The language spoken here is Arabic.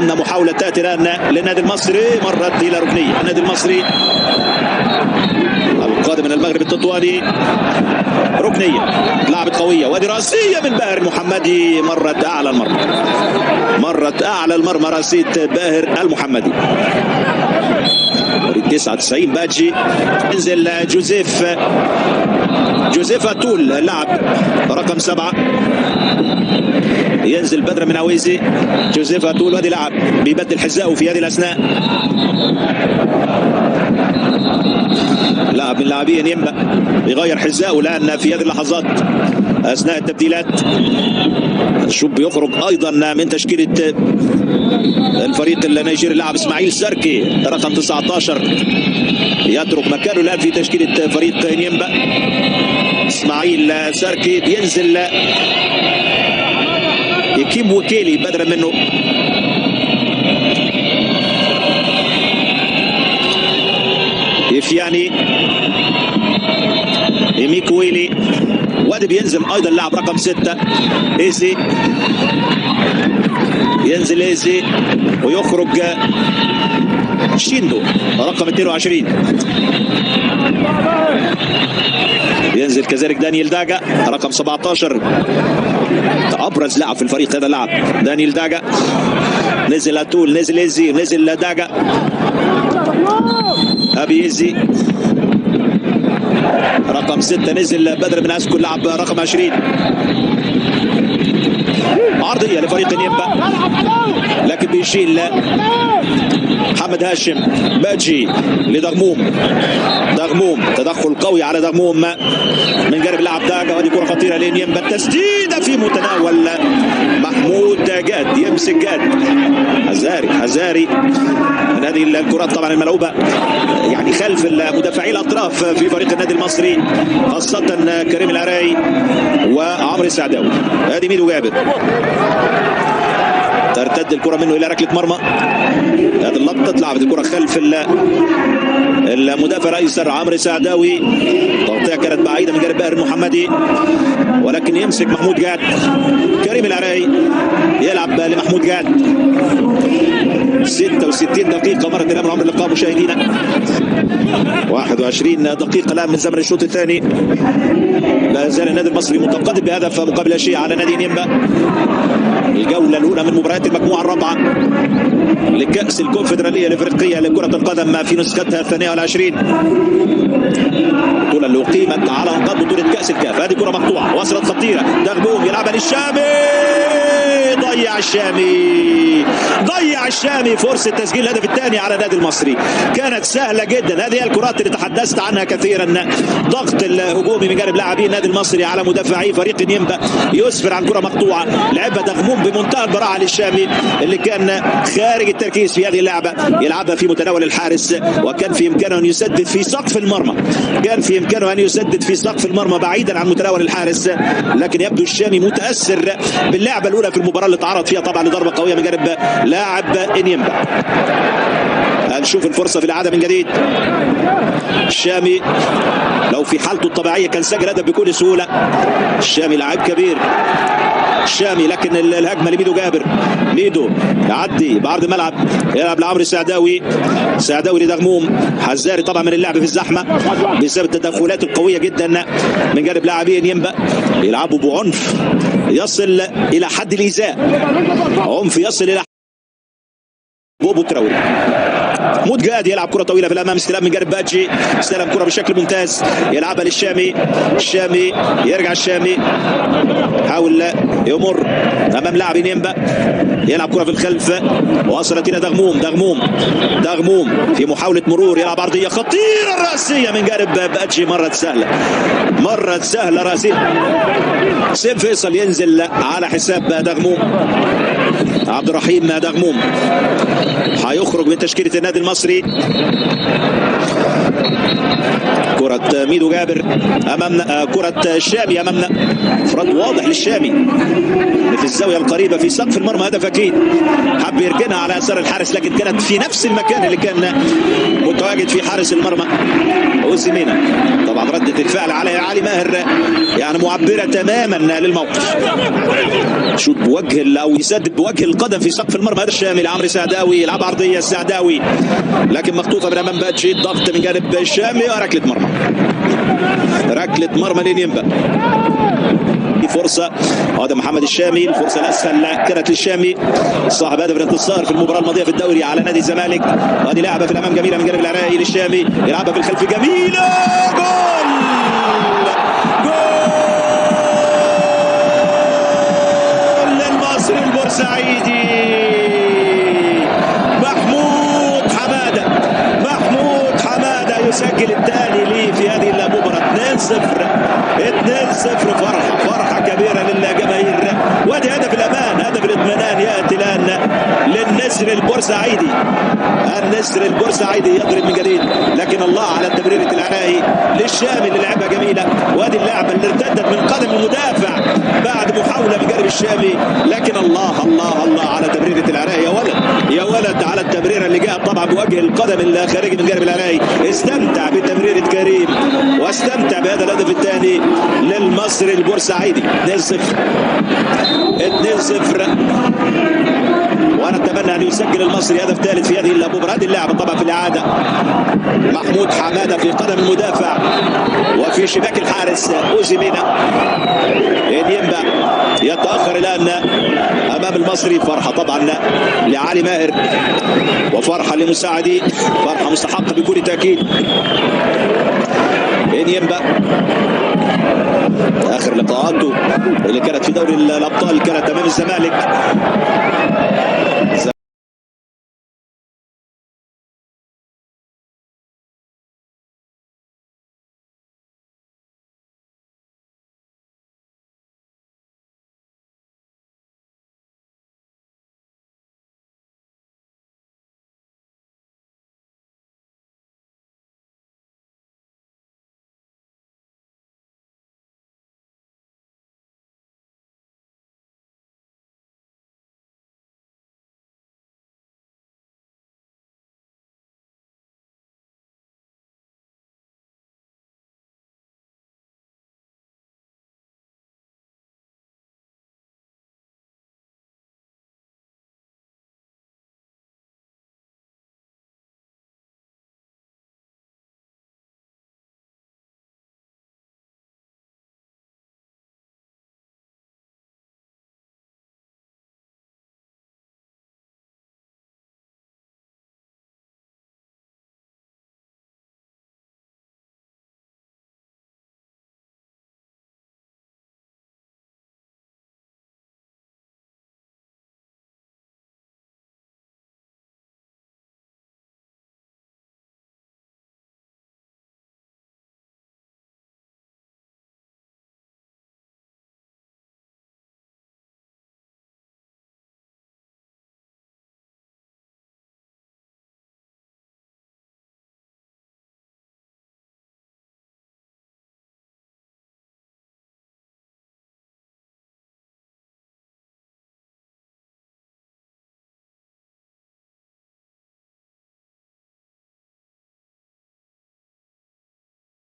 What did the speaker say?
محاولة تأتي الآن للنادي المصري، مرت إلى ركنية. النادي المصري القادم من المغرب التطواني، ركنية لعبة قوية، وادي رأسية من باهر المحمدي، مرت أعلى المرمى، مرت أعلى المرمى رأسية باهر المحمدي. 99 باجي، ينزل جوزيف أتول اللاعب رقم 7، ينزل بدر من عويزي. جوزيف أتول وادي لاعب بيبدل حذائه في هذه الأثناء، لاعب من لاعبين ينبأ يغير حذائه الآن في هذه اللحظات أثناء التبديلات. شوب بيخرج أيضا من تشكيلة الفريق النيجيري اللاعب إسماعيل ساركي رقم 19، يترك مكانه الآن في تشكيلة فريق ينبأ. إسماعيل ساركي بينزل يكيم وكيلي بدلا منه. يفياني إيميكويلي، وادي بينزل ايضا اللاعب رقم 6 ايزي، ينزل ايزي ويخرج شيندو رقم 22، ينزل كذلك دانيال داجا رقم 17، ابرز لاعب في الفريق هذا اللاعب دانيال داجا. نزل اتول، نزل ايزي، نزل داجا، ابي ايزي رقم 6، نزل بدر بن اسكو اللاعب رقم 20. عرضيه لفريق ينبأ لكن بيشيل محمد هاشم. باجي لدغموم، دغموم تدخل قوي على دغموم من جانب اللاعب داجا، ودي كره خطيره لينبأ، التسديده في متناول محمود جاد، يمسك جاد. حزاري من هذه الكرات طبعا الملعوبه يعني خلف المدافعين الاطراف في فريق النادي المصري، خاصه كريم العراي وعمرو السعداوي. هذه ميدو جابر، ترتد الكره منه الى ركله مرمى. هذه اللقطه اتلعبت الكره خلف المدافع الايسر عمرو السعداوي، تغطيه كانت بعيده من جانب باهر المحمدي، ولكن يمسك محمود جاد. كريم العراي يلعب لمحمود جاد. 66 دقيقه مرت الى عمر اللقاء مشاهدينا، 21 دقيقه الان من زمن الشوط الثاني. لا زال النادي المصري متقدم بهدف مقابل لا شيء على نادي نيمبا. الجوله الاولى من مباريات المجموعه الرابعه لكأس الكونفدرالية الافريقية لكرة القدم في نسختها 22، البطولة اللي أقيمت على أنقاض بطولة كأس الكاف. هذه كرة مقطوعة، وصلت خطيرة، دغبوم يلعبها للشامي، ضيع الشامي فرصة تسجيل الهدف الثاني على النادي المصري. كانت سهلة جدا، هذه الكرات اللي تحدثت عنها كثيرا، ضغط الهجومي من جانب لاعبي النادي المصري على مدافعي فريق نيمبا يسفر عن كرة مقطوعة لعبها دغموم بمنتهى البراعة للشامي اللي كان خارج التركيز في هذه اللعبة، يلعبها في متناول الحارس، وكان في إمكانه أن يسدد في سقف المرمى، كان في إمكانه أن يسدد في سقف المرمى بعيدا عن متناول الحارس، لكن يبدو الشامي متأثر باللعبة الأولى في المباراة اللي تعرض فيها طبعا لضربة قوية من جانب لاعب انيمبا. هنشوف الفرصة في الإعادة من جديد. الشامي لو في حالته الطبيعية كان سجل هدف بكل سهولة. الشامي لاعب كبير الشامي، لكن الهجمة لميدو جابر، ميدو يعدي بعرض الملعب، يلعب لعمرو السعداوي، سعداوي لدغموم. حزاري طبعا من اللعب في الزحمة بسبب التدخلات القوية جدا من جانب لاعبين ينبأ، يلعبوا بعنف يصل إلى حد الإيذاء، عنف يصل إلى بوبو تراوري. محمود جاد يلعب كرة طويلة في الأمام، استلام من جانب باجي، استلم كرة بشكل ممتاز، يلعبها للشامي، الشامي يرجع، الشامي حاول يمر أمام لاعب نيمبا، يلعب كرة في الخلف، وصلت إلى دغموم في محاولة مرور، يلعب عرضية خطيرة رأسية من جانب باجي، مرت سهلة رأسية. حسين فيصل ينزل على حساب دغموم، عبد الرحيم دغموم هيخرج من تشكيلة النادي المصري. كرة ميدو جابر أمامنا، كرة الشامي أمامنا، افراد واضح للشامي في الزاوية القريبة في سقف المرمى، هدف أكيد، حب يركنها على يسار الحارس لكن كانت في نفس المكان اللي كان متواجد في حارس المرمى اوسيمينا طبعا ردة الفعل على علي ماهر يعني معبرة تماما للموقف. شوط بوجه او يسدد بوجه القدم في سقف المرمى الشامي لعمرو سعداوي، يلعب عرضية السعداوي لكن مخطوطة من امام باتشي، ضغط من جانب الشامي وركلة مرمى. ركلة مرمى لينيمبا. فرصة هذا محمد الشامي، الفرصة الأسهل كانت للشامي صاحب هدف الانتصار في المباراة الماضية في الدوري على نادي الزمالك. هذه لعبة في الأمام جميلة من جانب العراقي للشامي، يلعبها في الخلف جميلة، جول للمصري البورسعيدي محمود حمادة يسجل الثاني ليه في هذه المباراة. 2-0 فرحة كبيرة للجماهير. وادي هدف الأمان، هدف الاطمئنان يأتي الآن للنسر البورسعيدي. النسر البورسعيدي يضرب من جديد، لكن الله على تمريرة العراقي للشامي اللي لعبها جميلة. وادي اللعبة اللي ارتدت من قدم المدافع بعد محاولة من جانب الشامي، لكن الله على تمريرة العراقي. يا ولد على التمريرة اللي جاءت طبعا بوجه القدم الخارجي من جانب العراقي. استمتع بتمريرة كريم واستمتع بهذا الهدف الثاني للمصري البورسعيدي. 2-0 وانا اتمنى ان يسجل المصري هدف ثالث في هذه المباراه. هذه اللعبه طبعا في الاعاده محمود حماده في قدم المدافع وفي شباك الحارس اوسيمينا. انيمبا يتاخر الان امام المصري. فرحه طبعا لعلي ماهر وفرحه لمساعدي، فرحه مستحقه بكل تاكيد. انيمبا اخر لقاءاته اللي كانت في دوري الابطال كانت امام الزمالك.